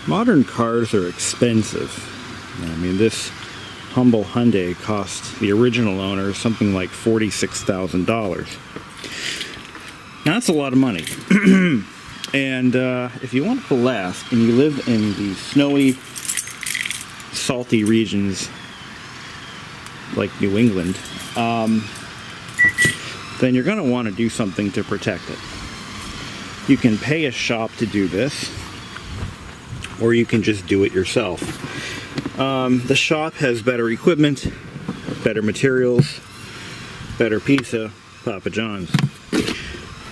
Modern cars are expensive. I mean, this humble Hyundai cost the original owner something like $46,000. Now that's a lot of money. And if you want it to last and you live in the snowy, salty regions like New England, then you're going to want to do something to protect it. You can pay a shop to do this, or you can just do it yourself. The shop has better equipment, better materials, better pizza, Papa John's.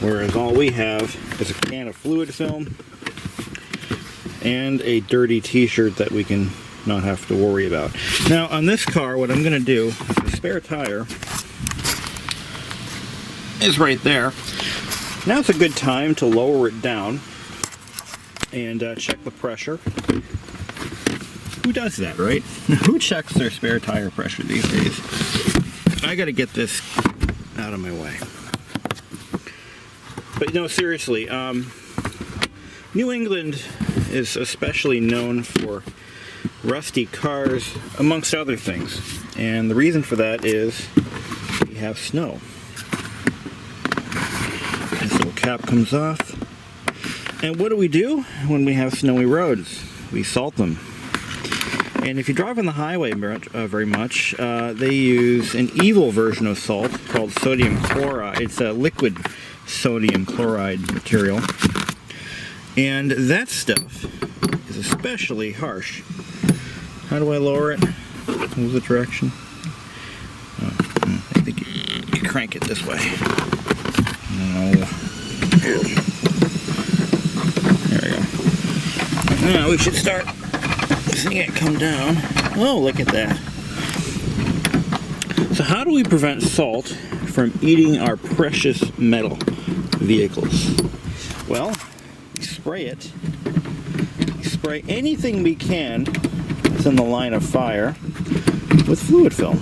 Whereas all we have is a can of fluid film and a dirty t-shirt that we can not have to worry about. Now on this car, what I'm going to do is the spare tire is right there. Now's a good time to lower it down and check the pressure. Who does that, right? Who checks their spare tire pressure these days? I gotta get this out of my way. But no, seriously, New England is especially known for rusty cars, amongst other things. And the reason for that is we have snow. This little cap comes off. And what do we do when we have snowy roads? We salt them. And if you drive on the highway very much, they use an evil version of salt called sodium chloride. It's a liquid sodium chloride material. And that stuff is especially harsh. How do I lower it? What was the direction? Oh, I think you crank it this way. No. There we go. Now we should start seeing it come down. Oh, look at that. So how do we prevent salt from eating our precious metal vehicles? Well, we spray it. We spray anything we can that's in the line of fire with fluid film.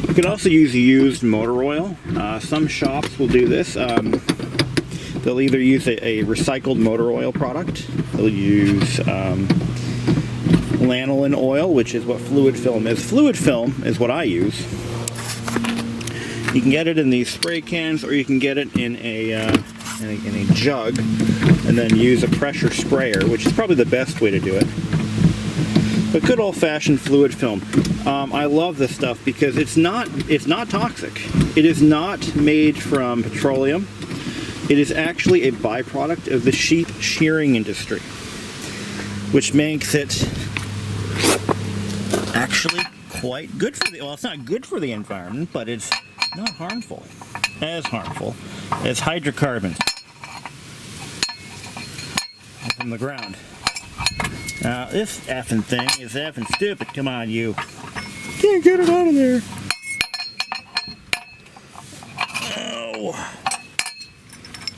You could also use used motor oil. Some shops will do this. They'll either use a recycled motor oil product. They'll use lanolin oil, which is what fluid film is. Fluid film is what I use. You can get it in these spray cans, or you can get it in a jug, and then use a pressure sprayer, which is probably the best way to do it. But good old-fashioned fluid film. I love this stuff because it's not toxic. It is not made from petroleum. It is actually a byproduct of the sheep shearing industry, which makes it actually quite good for the, well, it's not good for the environment, but it's not harmful. As harmful as hydrocarbons from the ground. Now, this effing thing is effing stupid. Come on, you. Can't get it out of there. Oh.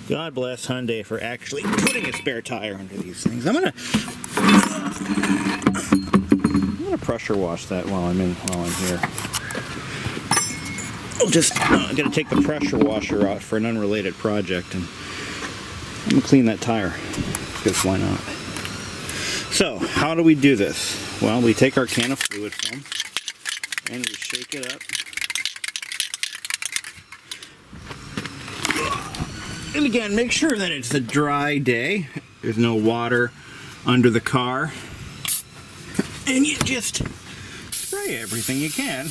God bless Hyundai for actually putting a spare tire under these things. I'm gonna pressure wash that while I'm here. I'm gonna take the pressure washer out for an unrelated project, and I'm gonna clean that tire because why not? So, how do we do this? Well, we take our can of fluid film and we shake it up. And again, make sure that it's a dry day. There's no water under the car. And you just spray everything you can,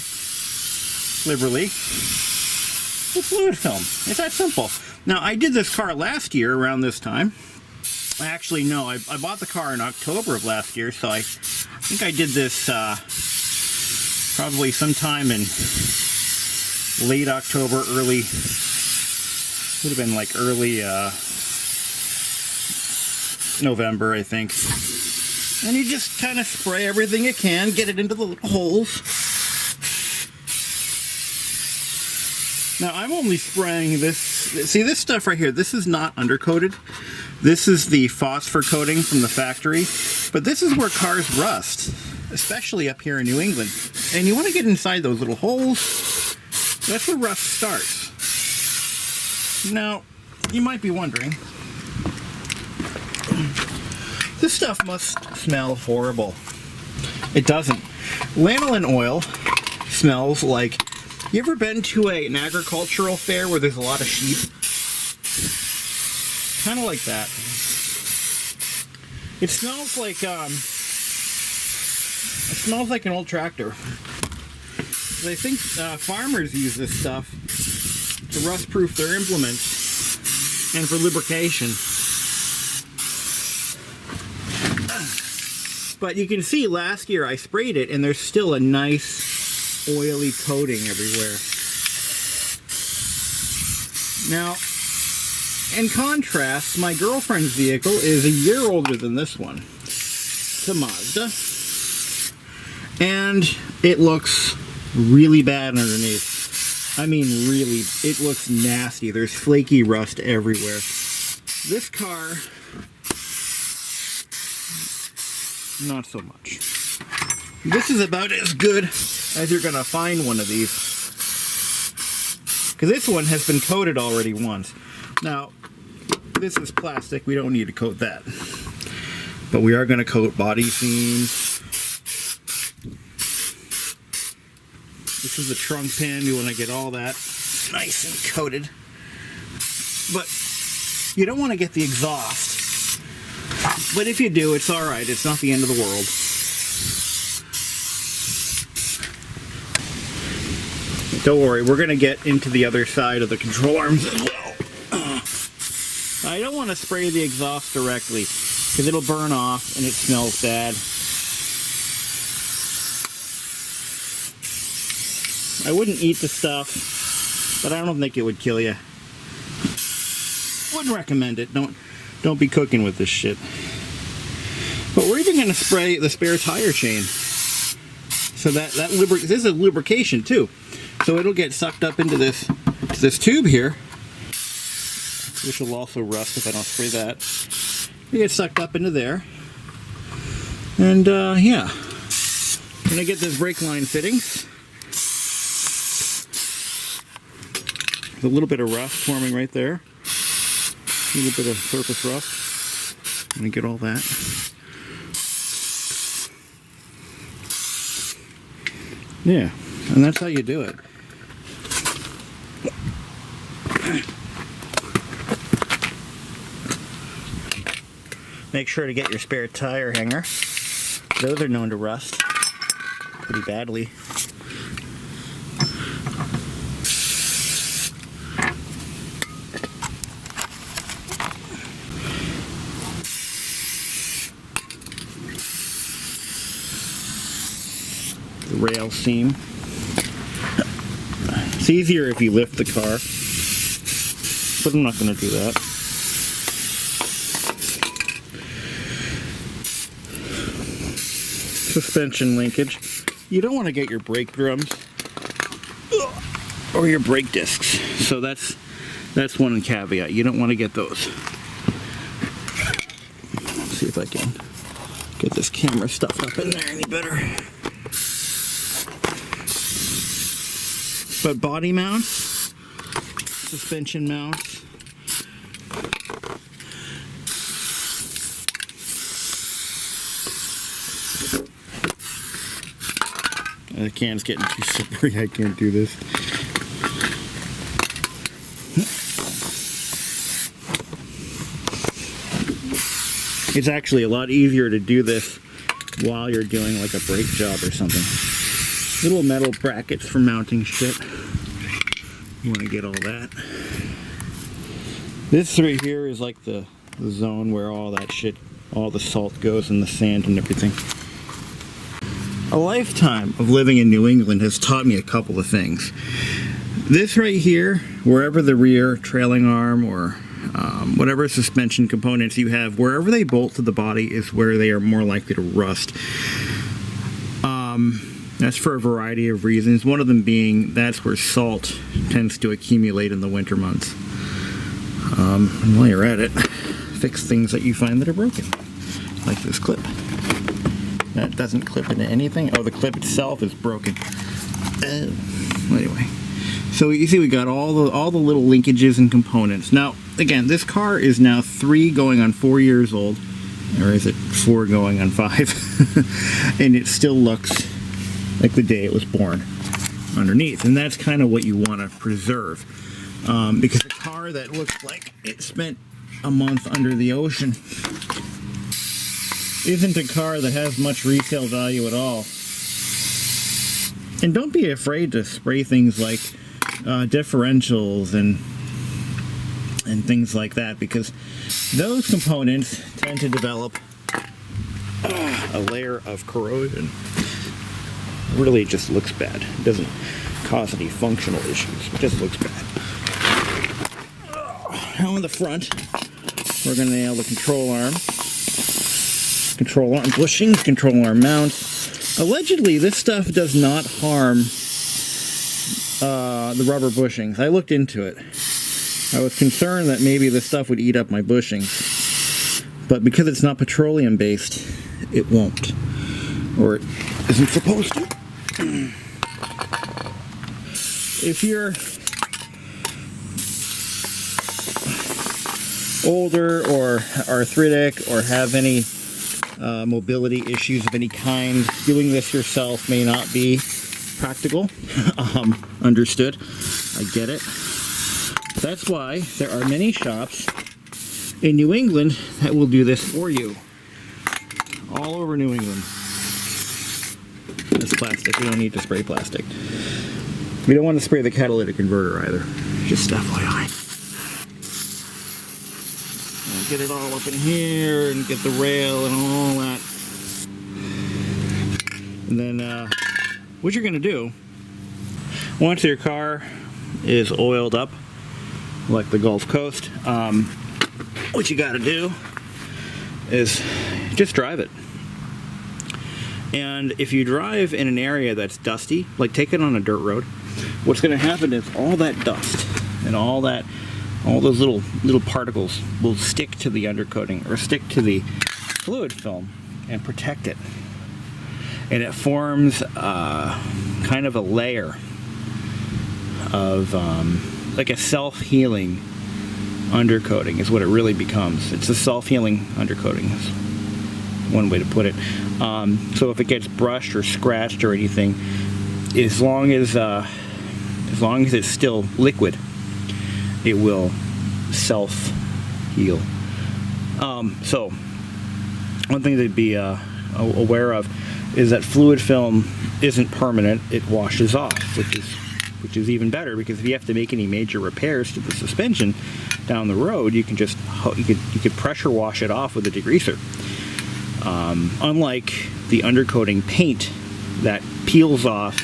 liberally, with fluid film. It's that simple. Now, I did this car last year around this time. Actually, no, I bought the car in October of last year, so I think I did this probably sometime in late October, early, would have been like early November, I think. And you just kind of spray everything you can, get it into the little holes. Now, I'm only spraying this, see this stuff right here, this is not undercoated. This is the phosphor coating from the factory, but this is where cars rust, especially up here in New England. And you want to get inside those little holes. That's where rust starts. Now, you might be wondering, This stuff must smell horrible. It doesn't. Lanolin oil smells like... You ever been to an agricultural fair where there's a lot of sheep? Kind of like that. It smells like an old tractor. I think farmers use this stuff to rust-proof their implements and for lubrication. But you can see last year I sprayed it and there's still a nice oily coating everywhere. Now, in contrast, my girlfriend's vehicle is a year older than this one. It's a Mazda. And it looks really bad underneath. I mean really, it looks nasty. There's flaky rust everywhere. This car, not so much. This is about as good as you're gonna find one of these. Because this one has been coated already once. Now, this is plastic, we don't need to coat that. But we are gonna coat body seams. This is the trunk pin. You want to get all that nice and coated. But you don't want to get the exhaust. But if you do, it's alright. It's not the end of the world. Don't worry, we're going to get into the other side of the control arms as well. I don't want to spray the exhaust directly because it'll burn off and it smells bad. I wouldn't eat the stuff, but I don't think it would kill you. Wouldn't recommend it. Don't be cooking with this shit. But we're even going to spray the spare tire chain. So this is a lubrication too. So it'll get sucked up into this tube here, which will also rust if I don't spray that. It gets sucked up into there. And yeah. Gonna get this brake line fittings. A little bit of rust forming right there. A little bit of surface rust. I'm gonna get all that. Yeah, and that's how you do it. Make sure to get your spare tire hanger. Those are known to rust pretty badly. The rail seam. It's easier if you lift the car, but I'm not going to do that. Suspension linkage. You don't want to get your brake drums or your brake discs. So that's one caveat. You don't want to get those. Let's see if I can get this camera stuff up in there any better. But body mounts, suspension mounts, the can's getting too slippery, I can't do this. It's actually a lot easier to do this while you're doing like a brake job or something. Little metal brackets for mounting shit. You want to get all that. This right here is like the zone where all that shit, all the salt goes and the sand and everything. A lifetime of living in New England has taught me a couple of things. This right here, wherever the rear trailing arm or whatever suspension components you have, wherever they bolt to the body is where they are more likely to rust. That's for a variety of reasons. One of them being that's where salt tends to accumulate in the winter months. And while you're at it, fix things that you find that are broken, like this clip. That doesn't clip into anything. Oh, the clip itself is broken. Anyway, so you see we got all the little linkages and components. Now, again, this car is now 3 going on 4 years old, or is it 4 going on 5. And it still looks like the day it was born underneath. And that's kind of what you want to preserve. Because a car that looks like it spent a month under the ocean isn't a car that has much resale value at all. And don't be afraid to spray things like differentials and things like that, because those components tend to develop a layer of corrosion. Really just looks bad. It doesn't cause any functional issues. It just looks bad. Now in the front, we're going to nail the control arm bushings, control arm mounts. Allegedly, this stuff does not harm the rubber bushings. I looked into it. I was concerned that maybe this stuff would eat up my bushings, but because it's not petroleum based, it won't, or it isn't supposed to. If you're older or arthritic or have any mobility issues of any kind, doing this yourself may not be practical. Understood. I get it. That's why there are many shops in New England that will do this for you. All over New England. That's plastic. We don't need to spray plastic. We don't want to spray the catalytic converter either. Just FYI. And get it all up in here and get the rail and all that. And then what you're going to do, once your car is oiled up, like the Gulf Coast, what you got to do is just drive it. And if you drive in an area that's dusty, like take it on a dirt road, what's going to happen is all that dust and all those little particles will stick to the undercoating or stick to the fluid film and protect it. And it forms kind of a layer of like a self-healing undercoating is what it really becomes. It's a self-healing undercoating is one way to put it. So if it gets brushed or scratched or anything, as long as it's still liquid, it will self-heal. So one thing to be aware of is that fluid film isn't permanent; it washes off, which is even better, because if you have to make any major repairs to the suspension down the road, you can just you could pressure wash it off with a degreaser. Unlike the undercoating paint that peels off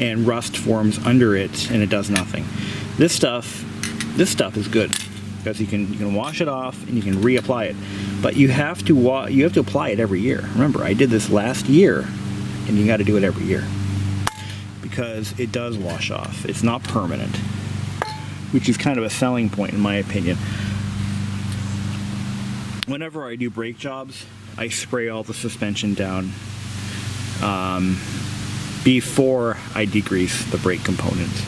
and rust forms under it and it does nothing. This stuff is good because you can wash it off and you can reapply it, but you have to apply it every year. Remember, I did this last year, and you got to do it every year because it does wash off. It's not permanent, which is kind of a selling point in my opinion. Whenever I do brake jobs, I spray all the suspension down before I degrease the brake components.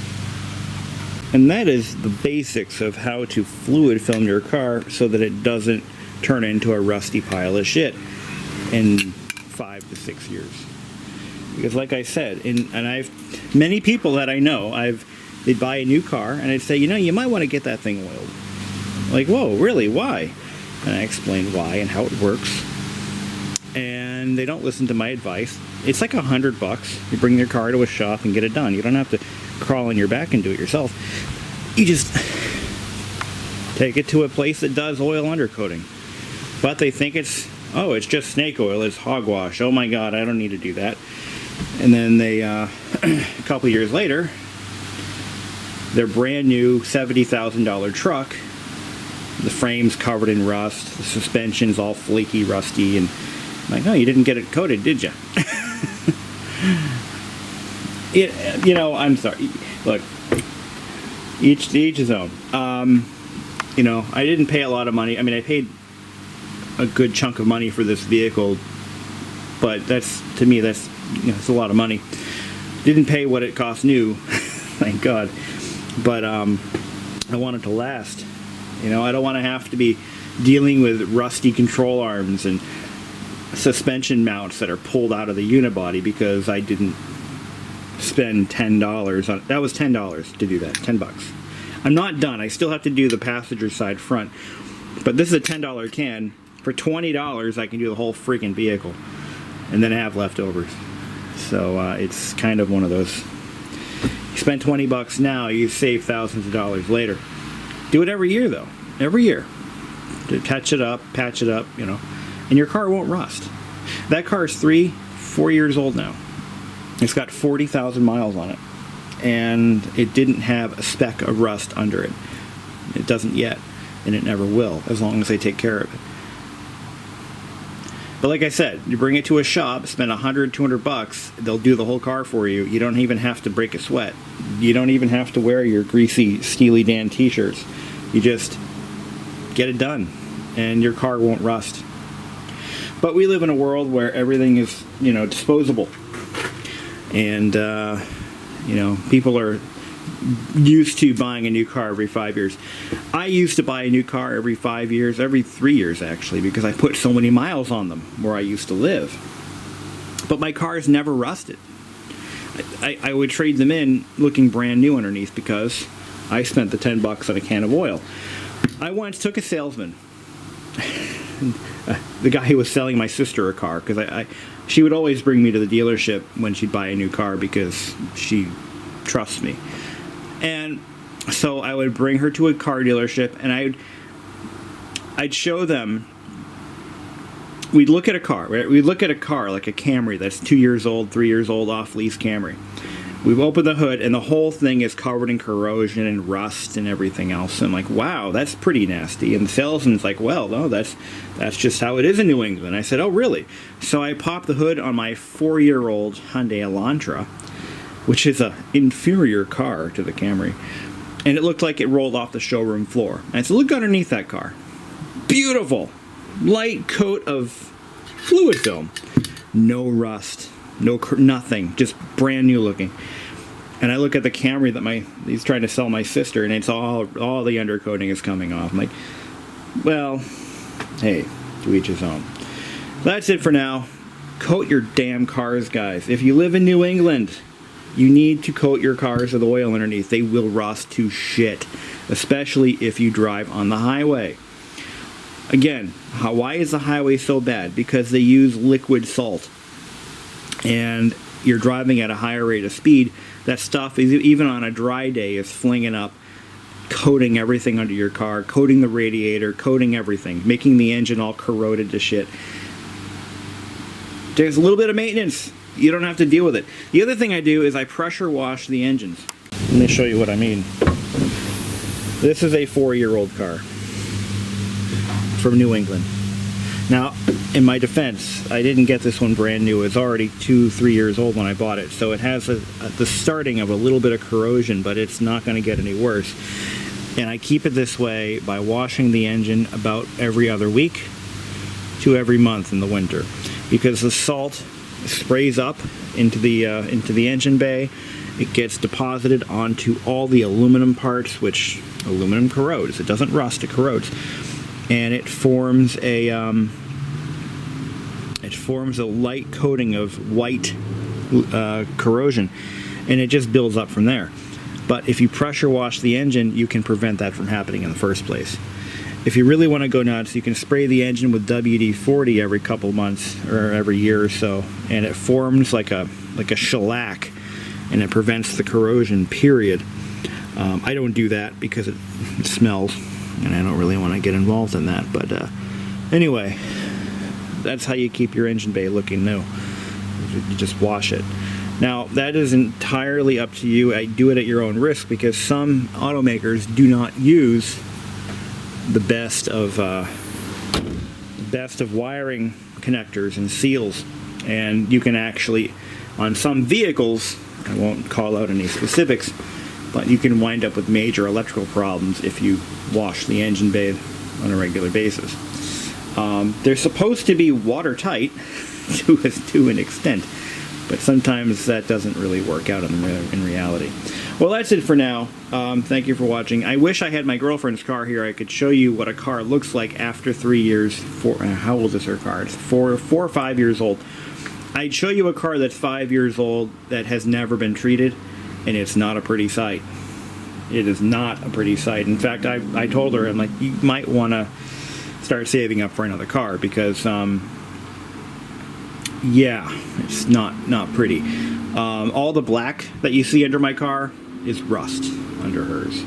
And that is the basics of how to fluid film your car so that it doesn't turn into a rusty pile of shit in 5 to 6 years. Because like I said, many people that I know, they'd buy a new car and I'd say, you might want to get that thing oiled. Like, whoa, really? Why? And I explained why and how it works. And they don't listen to my advice. It's like $100. You bring your car to a shop and get it done. You don't have to crawl on your back and do it yourself. You just take it to a place that does oil undercoating. But they think it's just snake oil, it's hogwash. Oh my God, I don't need to do that. And then they, a couple years later, their brand new $70,000 truck, the frame's covered in rust, the suspension's all flaky, rusty, and I'm like, oh, you didn't get it coated, did you? I'm sorry. Look, each to his own. I didn't pay a lot of money. I mean, I paid a good chunk of money for this vehicle, but to me, that's it's a lot of money. Didn't pay what it cost new, thank God. But I want it to last. I don't want to have to be dealing with rusty control arms and suspension mounts that are pulled out of the unibody because I didn't spend $10 on that. Was $10 to do that, $10. I'm not done. I still have to do the passenger side front, but this is a $10 can. For $20 I can do the whole freaking vehicle and then have leftovers. So it's kind of one of those, you spend 20 bucks now, you save thousands of dollars later. Do it every year though, every year, to touch it up, patch it up, you know, and your car won't rust. That car is 3-4 years old now. It's got 40,000 miles on it, and it didn't have a speck of rust under it. It doesn't yet, and it never will, as long as they take care of it. But like I said, you bring it to a shop, spend $100-200 bucks, they'll do the whole car for you. You don't even have to break a sweat. You don't even have to wear your greasy Steely Dan t-shirts. You just get it done, and your car won't rust. But we live in a world where everything is, you know, disposable. And, you know, people are used to buying a new car every 5 years. I used to buy a new car every 5 years, every 3 years actually, because I put so many miles on them where I used to live. But my cars never rusted. I would trade them in looking brand new underneath because I spent the 10 bucks on a can of oil. I once took a salesman, the guy who was selling my sister a car, because she would always bring me to the dealership when she'd buy a new car because she trusts me. And so I would bring her to a car dealership, and I'd show them. We'd look at a car, right? We'd look at a car like a Camry that's 2 years old, 3 years old, off-lease Camry. We've opened the hood, and the whole thing is covered in corrosion and rust and everything else. And I'm like, wow, that's pretty nasty. And the salesman's like, well, no, that's just how it is in New England. I said, oh, really? So I popped the hood on my 4-year-old Hyundai Elantra, which is an inferior car to the Camry. And it looked like it rolled off the showroom floor. And I said, look underneath that car. Beautiful. Light coat of fluid film. No rust. Nothing. Just brand new looking. And I look at the Camry that he's trying to sell my sister, and it's all the undercoating is coming off. I'm like, well, hey, to each his own. That's it for now. Coat your damn cars, guys. If you live in New England, you need to coat your cars with oil underneath. They will rust to shit, especially if you drive on the highway. Again, why is the highway so bad? Because they use liquid salt. And you're driving at a higher rate of speed. That stuff, is even on a dry day, is flinging up, coating everything under your car, coating the radiator, coating everything, making the engine all corroded to shit. There's a little bit of maintenance. You don't have to deal with it. The other thing I do is I pressure wash the engines. Let me show you what I mean. This is a 4-year-old car from New England. Now, in my defense, I didn't get this one brand new. It was already 2-3 years old when I bought it. So it has the starting of a little bit of corrosion, but it's not going to get any worse. And I keep it this way by washing the engine about every other week to every month in the winter. Because the salt sprays up into the engine bay. It gets deposited onto all the aluminum parts, which aluminum corrodes. It doesn't rust, it corrodes. And it forms a light coating of white corrosion, and it just builds up from there. But if you pressure wash the engine, you can prevent that from happening in the first place. If you really want to go nuts, you can spray the engine with WD-40 every couple months or every year or so, and it forms like a shellac, and it prevents the corrosion, period. I don't do that because it smells, and I don't really want to get involved in that. But anyway, that's how you keep your engine bay looking new. You just wash it. Now, that is entirely up to you. I do it at your own risk because some automakers do not use the best of wiring connectors and seals, and you can actually, on some vehicles, I won't call out any specifics, but you can wind up with major electrical problems if you wash the engine bay on a regular basis. They're supposed to be watertight to an extent, but sometimes that doesn't really work out in reality. Well, that's it for now. Thank you for watching. I wish I had my girlfriend's car here. I could show you what a car looks like after 3 years. How old is her car? It's 4 or 5 years old. I'd show you a car that's 5 years old that has never been treated, and it's not a pretty sight. It is not a pretty sight. In fact, I told her, I'm like, you might want to start saving up for another car because, yeah, it's not pretty. All the black that you see under my car is rust under hers.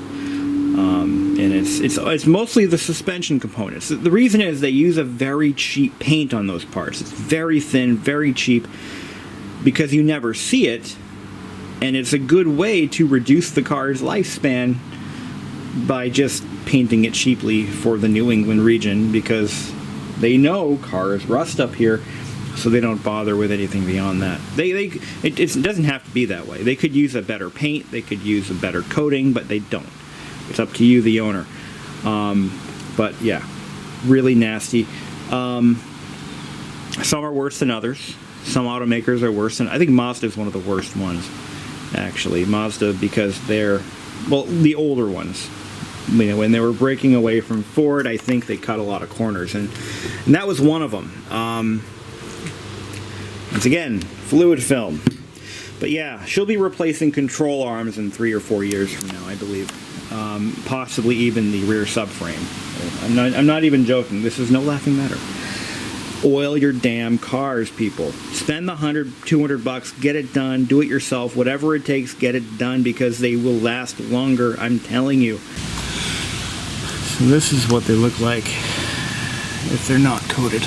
And it's mostly the suspension components. The reason is they use a very cheap paint on those parts. It's very thin, very cheap, because you never see it, and it's a good way to reduce the car's lifespan by just painting it cheaply for the New England region, because they know cars rust up here, so they don't bother with anything beyond that. It doesn't have to be that way. They could use a better paint, they could use a better coating, but they don't. It's up to you, the owner. But yeah, really nasty. Some are worse than others. Some automakers are worse than... I think Mazda is one of the worst ones, actually. Mazda, because they're... Well, the older ones. You know, when they were breaking away from Ford, I think they cut a lot of corners, and that was one of them. Once again, fluid film. But yeah, she'll be replacing control arms in 3 or 4 years from now, I believe. Possibly even the rear subframe. I'm not even joking. This is no laughing matter. Oil your damn cars, people. Spend the $100, $200, get it done, do it yourself, whatever it takes, get it done, because they will last longer, I'm telling you. So this is what they look like if they're not coated.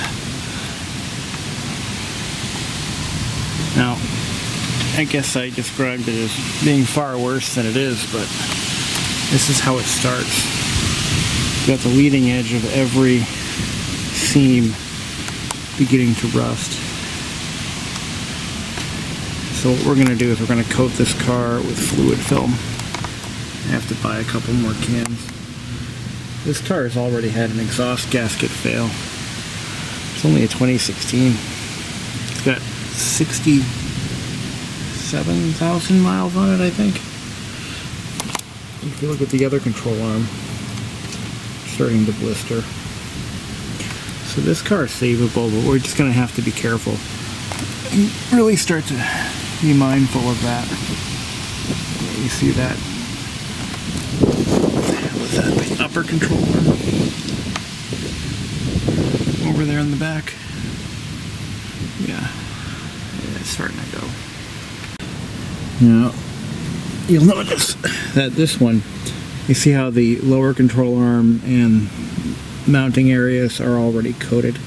Now, I guess I described it as being far worse than it is, but this is how it starts. You've got the leading edge of every seam beginning to rust. So what we're going to do is we're going to coat this car with fluid film. I have to buy a couple more cans. This car has already had an exhaust gasket fail. It's only a 2016. It's got 67,000 miles on it, I think. If you look at the other control arm, it's starting to blister. So this car is savable, but we're just going to have to be careful and really start to be mindful of that. You see that? What's that? The upper control arm over there in the back. Yeah, it's starting to go. Now, you'll notice that this one, you see how the lower control arm and mounting areas are already coated.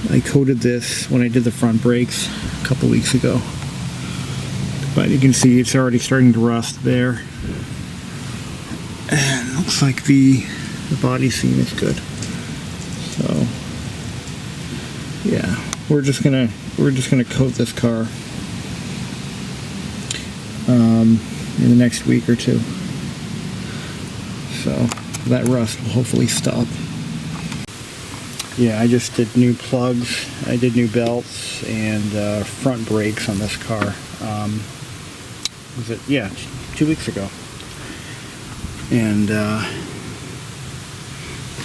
I coated this when I did the front brakes a couple weeks ago. But you can see it's already starting to rust there. And it looks like the body seam is good. So yeah, we're just gonna coat this car in the next week or two. So that rust will hopefully stop. Yeah, I just did new plugs, I did new belts, and front brakes on this car. Was it? Yeah, 2 weeks ago. And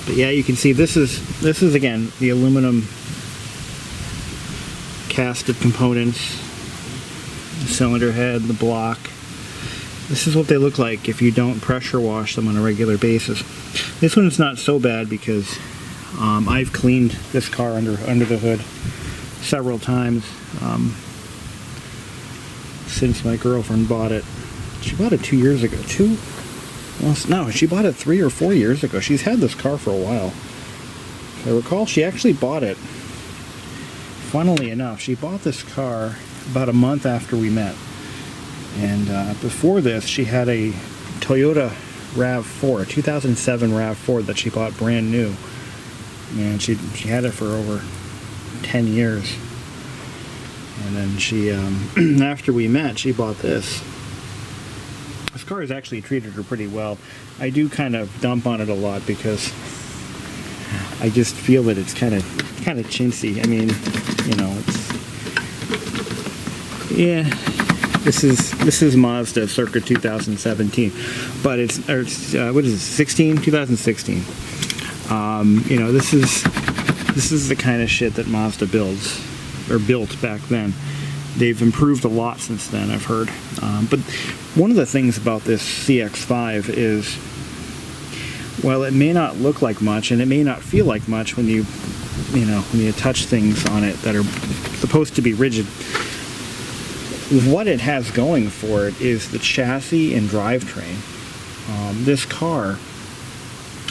but yeah, you can see this is again the aluminum casted components, the cylinder head, the block. This is what they look like if you don't pressure wash them on a regular basis. This one's not so bad because I've cleaned this car under the hood several times since my girlfriend bought it. She bought it 2 years ago. Well, no, she bought it 3 or 4 years ago. She's had this car for a while. If I recall, she actually bought it. Funnily enough, she bought this car about a month after we met. And before this, she had a Toyota RAV4, a 2007 RAV4 that she bought brand new. And she had it for over 10 years. And then she, after we met, she bought this. This car has actually treated her pretty well. I do kind of dump on it a lot because I just feel that it's kind of chintzy. I mean, you know, it's, yeah, This is Mazda circa 2017, but it's what is it, 16? 2016. You know, this is the kind of shit that Mazda builds, or built back then. They've improved a lot since then, I've heard. But one of the things about this CX-5 is, while it may not look like much, and it may not feel like much when you touch things on it that are supposed to be rigid, what it has going for it is the chassis and drivetrain. This car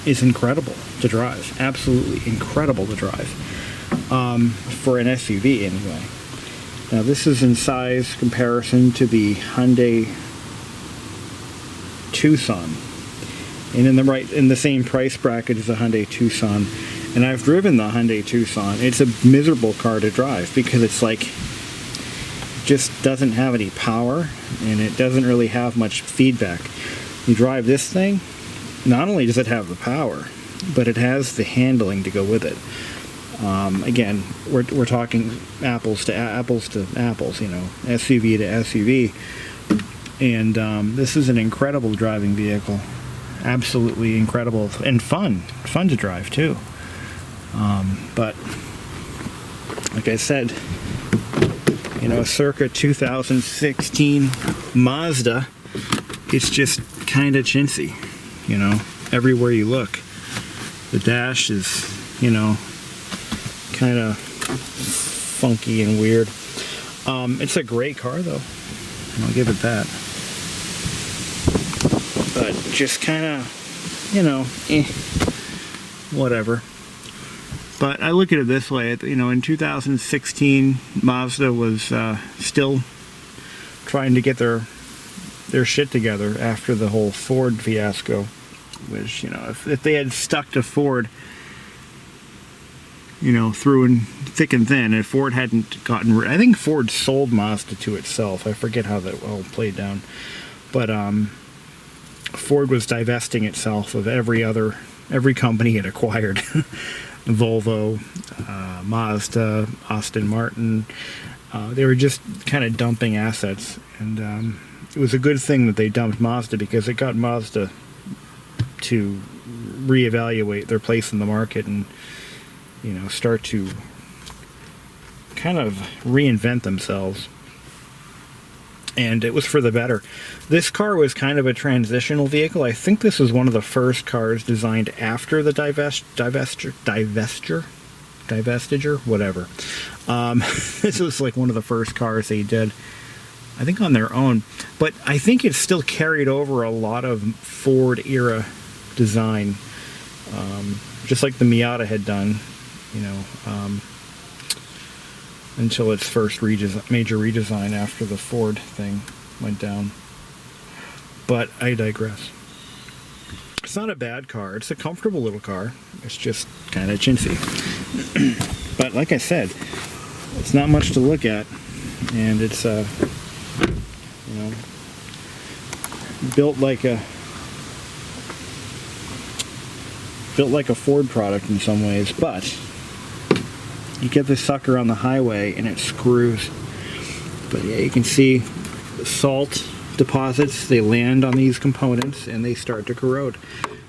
is incredible to drive, absolutely incredible to drive, for an SUV anyway. Now this is in size comparison to the Hyundai Tucson, and in the same price bracket as the Hyundai Tucson. And I've driven the Hyundai Tucson. It's a miserable car to drive because it's like, just doesn't have any power, and it doesn't really have much feedback. You drive this thing, not only does it have the power, but it has the handling to go with it. Again, we're talking apples to apples, you know, SUV to SUV, and this is an incredible driving vehicle, absolutely incredible, and fun to drive too. But like I said, you know, circa 2016 Mazda, it's just kind of chintzy, you know, everywhere you look. The dash is, you know, kind of funky and weird. It's a great car though, I'll give it that. But just kind of, you know, whatever. But I look at it this way, you know, in 2016, Mazda was still trying to get their shit together after the whole Ford fiasco, which, you know, if they had stuck to Ford, you know, through and thick and thin, and Ford hadn't gotten rid, I think Ford sold Mazda to itself. I forget how that all played down. But Ford was divesting itself of every company it acquired. Volvo, Mazda, Aston Martin, they were just kind of dumping assets, and it was a good thing that they dumped Mazda, because it got Mazda to reevaluate their place in the market and, you know, start to kind of reinvent themselves. And it was for the better. This car was kind of a transitional vehicle. I think this was one of the first cars designed after the divestiture, whatever. This was like one of the first cars they did, I think, on their own. But I think it still carried over a lot of Ford era design, just like the Miata had done, you know, until its first major redesign after the Ford thing went down. But I digress. It's not a bad car. It's a comfortable little car. It's just kind of chintzy. But like I said, it's not much to look at, and it's you know, built like a Ford product in some ways, but you get this sucker on the highway and it screws. But yeah, you can see the salt deposits, they land on these components and they start to corrode.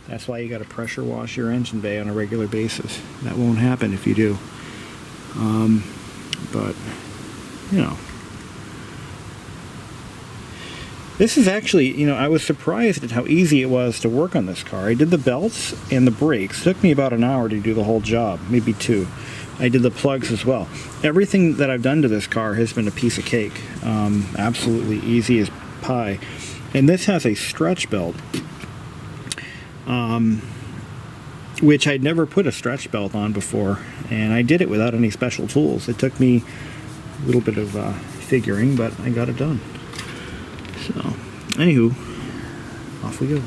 That's why you got to pressure wash your engine bay on a regular basis. That won't happen if you do. But, you know, this is actually, you know, I was surprised at how easy it was to work on this car. I did the belts and the brakes. It took me about an hour to do the whole job, maybe 2. I did the plugs as well. Everything that I've done to this car has been a piece of cake. Absolutely easy as pie. And this has a stretch belt, which I'd never put a stretch belt on before, and I did it without any special tools. It took me a little bit of figuring, but I got it done. So, anywho, off we go.